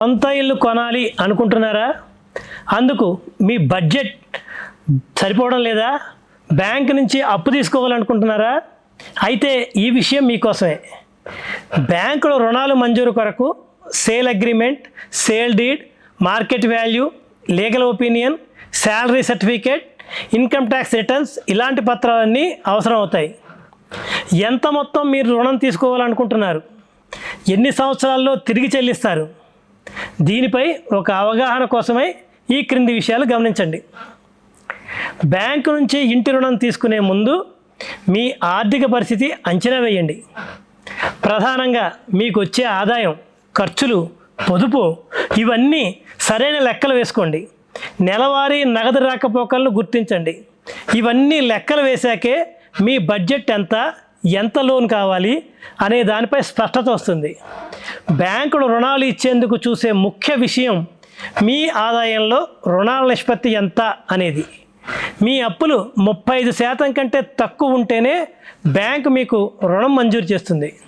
సొంత ఇల్లు కొనాలి అనుకుంటున్నారా? అందుకు మీ బడ్జెట్ సరిపోవడం లేదా? బ్యాంక్ నుంచి అప్పు తీసుకోవాలనుకుంటున్నారా? అయితే ఈ విషయం మీకోసమే. బ్యాంకులో రుణాలు మంజూరు కొరకు sale agreement, sale deed, market value, legal opinion, salary certificate, income tax returns ఇలాంటి పత్రాలన్నీ అవసరం అవుతాయి. ఎంత మొత్తం మీరు రుణం తీసుకోవాలనుకుంటున్నారు? ఎన్ని సంవత్సరాల్లో తిరిగి చెల్లిస్తారు? దీనిపై ఒక అవగాహన కోసమై ఈ క్రింది విషయాలు గమనించండి. బ్యాంకు నుంచి ఇంటి రుణం తీసుకునే ముందు మీ ఆర్థిక పరిస్థితి అంచనా వేయండి. ప్రధానంగా మీకు వచ్చే ఆదాయం, ఖర్చులు, పొదుపు ఇవన్నీ సరైన లెక్కలు వేసుకోండి. నెలవారీ నగదు రాకపోకలను గుర్తించండి. ఇవన్నీ లెక్కలు వేశాకే మీ బడ్జెట్ ఎంత లోన్ కావాలి అనే దానిపై స్పష్టత వస్తుంది. బ్యాంకులు రుణాలు ఇచ్చేందుకు చూసే ముఖ్య విషయం మీ ఆదాయంలో రుణాల నిష్పత్తి ఎంత అనేది. మీ అప్పులు 35% కంటే తక్కువ ఉంటేనే బ్యాంకు మీకు రుణం మంజూరు చేస్తుంది.